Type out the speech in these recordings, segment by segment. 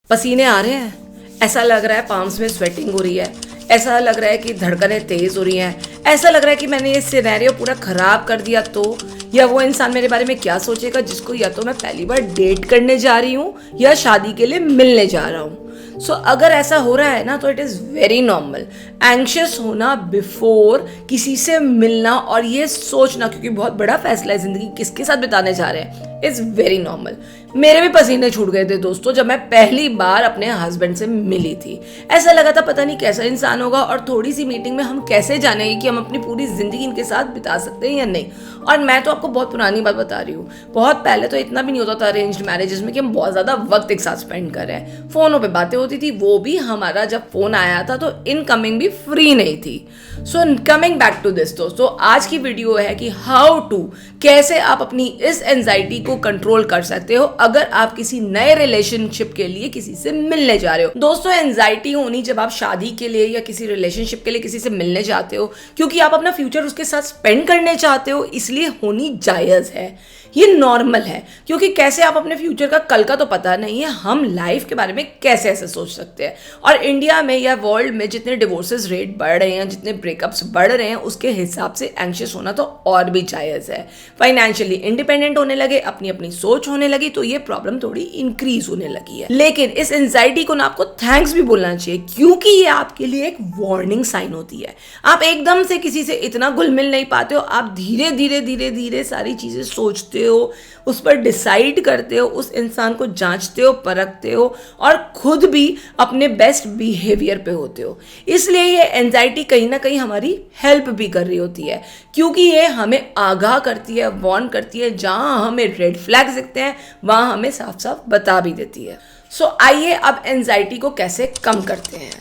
पसीने आ रहे हैं, ऐसा लग रहा है पाम्स में स्वेटिंग हो रही है, ऐसा लग रहा है कि धड़कनें तेज हो रही हैं, ऐसा लग रहा है कि मैंने ये सिनेरियो पूरा खराब कर दिया तो, या वो इंसान मेरे बारे में क्या सोचेगा जिसको या तो मैं पहली बार डेट करने जा रही हूँ या शादी के लिए मिलने जा रहा हूँ। सो अगर ऐसा हो रहा है ना तो it is very normal. Anxious होना बिफोर किसी से मिलना और ये सोचना, क्योंकि बहुत बड़ा फैसला है ज़िंदगी किसके साथ बिताने जा रहे हैं, इज़ वेरी नॉर्मल। मेरे भी पसीने छूट गए थे दोस्तों जब मैं पहली बार अपने हस्बैंड से मिली थी। ऐसा लगा था पता नहीं कैसा इंसान होगा और थोड़ी सी मीटिंग में हम कैसे जानेंगे कि हम अपनी पूरी ज़िंदगी इनके साथ बिता सकते हैं या नहीं। और मैं तो आपको बहुत पुरानी बात बता रही हूँ, बहुत पहले तो इतना भी नहीं होता था अरेंज्ड मैरिजेस में कि हम बहुत ज़्यादा वक्त एक साथ स्पेंड कर रहे हैं। फ़ोनों पे बातें होती थी, वो भी हमारा जब फ़ोन आया था तो इनकमिंग भी फ्री नहीं थी। So coming back to this दोस्तों, आज की वीडियो है कि हाउ टू, कैसे आप अपनी इस एंजाइटी को कंट्रोल कर सकते हो अगर आप किसी नए रिलेशनशिप के लिए किसी से मिलने जा रहे हो। दोस्तों, एंजाइटी होनी जब आप शादी के लिए या किसी रिलेशनशिप के लिए किसी से मिलने जाते हो क्योंकि आप अपना फ्यूचर उसके साथ स्पेंड करने चाहते हो, इसलिए होनी जायज़ है, ये नॉर्मल है। क्योंकि कैसे आप अपने फ्यूचर का कल का तो पता नहीं है, हम लाइफ के बारे में कैसे ऐसे सोच सकते हैं। और इंडिया में या वर्ल्ड में जितने डिवोर्सेस रेट बढ़ रहे हैं, जितने ब्रेकअप्स बढ़ रहे हैं, उसके हिसाब से एंग्शियस होना तो और भी जायज़ है। फाइनेंशियली इंडिपेंडेंट होने लगे, अपनी अपनी सोच होने लगी तो ये प्रॉब्लम थोड़ी इंक्रीज होने लगी है। लेकिन इस एंजाइटी को ना आपको थैंक्स भी बोलना चाहिए, क्योंकि ये आपके लिए एक वार्निंग साइन होती है। आप एकदम से किसी से इतना घुल मिल नहीं पाते हो, आप धीरे धीरे धीरे धीरे सारी चीज़ें सोचते हो, उस पर डिसाइड करते हो, उस इंसान को जांचते हो, परखते हो और खुद भी अपने बेस्ट बिहेवियर पे होते हो। इसलिए ये एंजाइटी कहीं ना कहीं हमारी हेल्प भी कर रही होती है, क्योंकि ये हमें आगाह करती है, वार्न करती है। जहां हमें रेड फ्लैग्स दिखते हैं वहां हमें साफ साफ बता भी देती है। सो आइए अब एंजाइटी को कैसे कम करते हैं।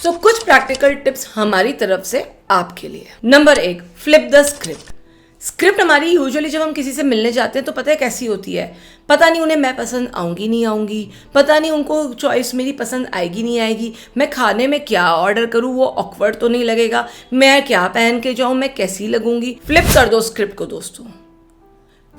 सो कुछ प्रैक्टिकल टिप्स हमारी तरफ से आपके लिए। Number 1, flip the script. Script हमारी यूजुअली जब हम किसी से मिलने जाते हैं तो पता है कैसी होती है, पता नहीं उन्हें मैं पसंद आऊँगी नहीं आऊँगी, पता नहीं उनको चॉइस मेरी पसंद आएगी नहीं आएगी, मैं खाने में क्या ऑर्डर करूँ वो ऑकवर्ड तो नहीं लगेगा, मैं क्या पहन के जाऊँ, मैं कैसी लगूंगी। फ्लिप कर दो स्क्रिप्ट को दोस्तों।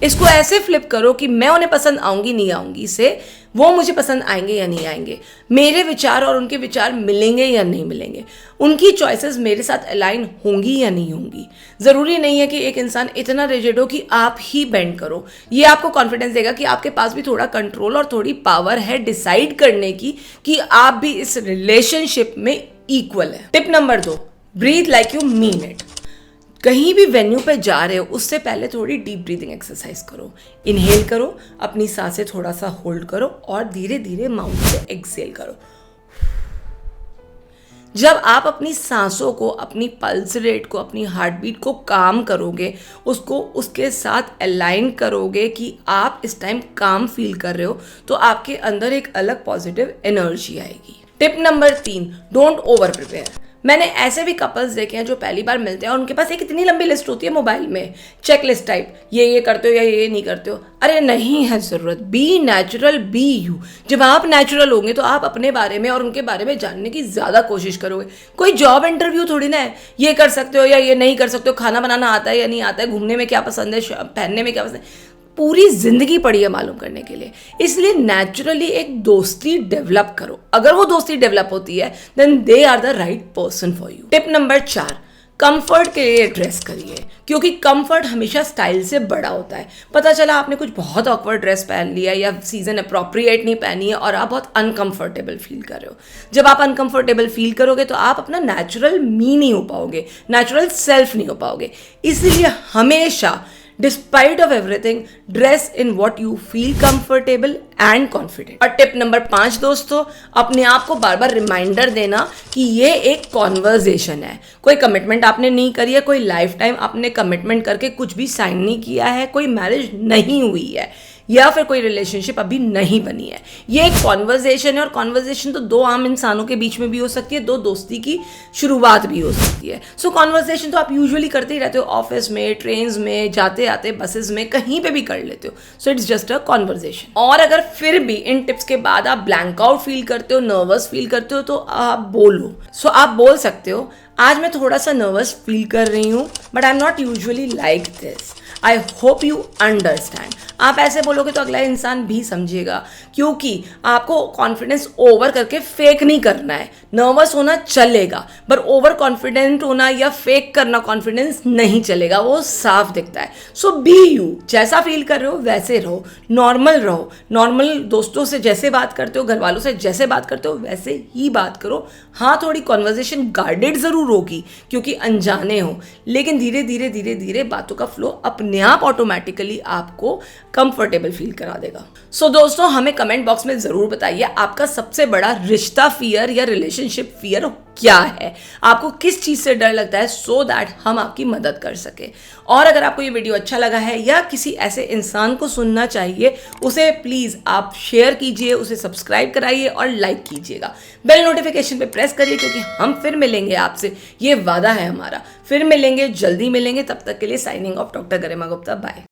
इसको ऐसे फ्लिप करो कि मैं उन्हें पसंद आऊँगी नहीं आऊँगी से वो मुझे पसंद आएंगे या नहीं आएंगे, मेरे विचार और उनके विचार मिलेंगे या नहीं मिलेंगे, उनकी चॉइसेस मेरे साथ अलाइन होंगी या नहीं होंगी। ज़रूरी नहीं है कि एक इंसान इतना रिजिड हो कि आप ही बेंड करो। ये आपको कॉन्फिडेंस देगा कि आपके पास भी थोड़ा कंट्रोल और थोड़ी पावर है डिसाइड करने की कि आप भी इस रिलेशनशिप में इक्वल है। Tip number 2, breathe like you mean it. कहीं भी वेन्यू पे जा रहे हो उससे पहले थोड़ी डीप ब्रीदिंग एक्सरसाइज करो। इनहेल करो, अपनी सांसें थोड़ा सा होल्ड करो और धीरे धीरे माउथ से एक्सहेल करो। जब आप अपनी सांसों को, अपनी पल्स रेट को, अपनी हार्ट बीट को काम करोगे, उसको उसके साथ अलाइन करोगे कि आप इस टाइम काम फील कर रहे हो, तो आपके अंदर एक अलग पॉजिटिव एनर्जी आएगी। Tip number 3, don't over prepare. मैंने ऐसे भी कपल्स देखे हैं जो पहली बार मिलते हैं और उनके पास एक इतनी लंबी लिस्ट होती है मोबाइल में, चेकलिस्ट टाइप, ये करते हो या ये नहीं करते हो। अरे नहीं है ज़रूरत, बी नेचुरल, बी यू। जब आप नेचुरल होंगे तो आप अपने बारे में और उनके बारे में जानने की ज़्यादा कोशिश करोगे। कोई जॉब इंटरव्यू थोड़ी ना है, ये कर सकते हो या ये नहीं कर सकते हो, खाना बनाना आता है या नहीं आता है, घूमने में क्या पसंद है, पहनने में क्या पसंद है। पूरी जिंदगी पड़ी है मालूम करने के लिए। इसलिए नेचुरली एक दोस्ती डेवलप करो। अगर वो दोस्ती डेवलप होती है then they are the right person for you. Tip number 4, comfort के लिए ड्रेस करिए, क्योंकि कंफर्ट हमेशा स्टाइल से बड़ा होता है। पता चला आपने कुछ बहुत ऑकवर्ड ड्रेस पहन लिया या सीजन अप्रोप्रिएट नहीं पहनी है और आप बहुत अनकंफर्टेबल फील कर रहे हो। जब आप अनकंफर्टेबल फील करोगे तो आप अपना नेचुरल मी नहीं हो पाओगे, नेचुरल सेल्फ नहीं हो पाओगे। इसलिए हमेशा despite of everything dress in what you feel comfortable and confident. और टिप नंबर 5 दोस्तों, अपने आप को बार बार रिमाइंडर देना कि ये एक कॉन्वर्जेशन है। कोई कमिटमेंट आपने नहीं करी है, कोई लाइफ टाइम आपने कमिटमेंट करके कुछ भी साइन नहीं किया है, कोई मैरिज नहीं हुई है या फिर कोई रिलेशनशिप अभी नहीं बनी है। ये एक कॉन्वर्जेशन है और कॉन्वर्जेशन तो दो आम इंसानों के बीच में भी हो सकती है, दो दोस्ती की शुरुआत भी हो सकती है। सो कॉन्वर्जेशन तो आप यूजुअली करते ही रहते हो, ऑफिस में, ट्रेन्स में, जाते आते बसेस में, कहीं पे भी कर लेते हो। So it's just a conversation. और अगर फिर भी इन टिप्स के बाद आप ब्लैंक आउट फील करते हो, नर्वस फील करते हो, तो आप बोलो। सो आप बोल सकते हो, आज मैं थोड़ा सा नर्वस फील कर रही हूँ but I am not usually like this. I hope you understand. आप ऐसे बोलोगे तो अगला इंसान भी समझेगा, क्योंकि आपको कॉन्फिडेंस ओवर करके फेक नहीं करना है। नर्वस होना चलेगा, पर ओवर कॉन्फिडेंट होना या फेक करना कॉन्फिडेंस नहीं चलेगा, वो साफ दिखता है। सो बी यू, जैसा फील कर रहे हो वैसे रहो, नॉर्मल रहो। नॉर्मल दोस्तों से जैसे बात करते हो, घर वालों से जैसे बात करते हो वैसे ही बात करो। हाँ, थोड़ी कॉन्वर्जेशन गार्डेड ज़रूर होगी क्योंकि अनजाने हो, लेकिन धीरे धीरे धीरे धीरे बातों का फ्लो अपने आप ऑटोमेटिकली आपको कंफर्टेबल फील करा देगा। सो दोस्तों, हमें कमेंट बॉक्स में ज़रूर बताइए आपका सबसे बड़ा रिश्ता फियर या रिलेशनशिप फियर क्या है, आपको किस चीज़ से डर लगता है, सो दैट हम आपकी मदद कर सके। और अगर आपको ये वीडियो अच्छा लगा है या किसी ऐसे इंसान को सुनना चाहिए, उसे प्लीज़ आप शेयर कीजिए, उसे सब्सक्राइब कराइए और लाइक कीजिएगा। बेल नोटिफिकेशन पे प्रेस करिए, क्योंकि हम फिर मिलेंगे आपसे, ये वादा है हमारा। फिर मिलेंगे, जल्दी मिलेंगे। तब तक के लिए साइनिंग ऑफ, डॉक्टर गरिमा गुप्ता। बाय।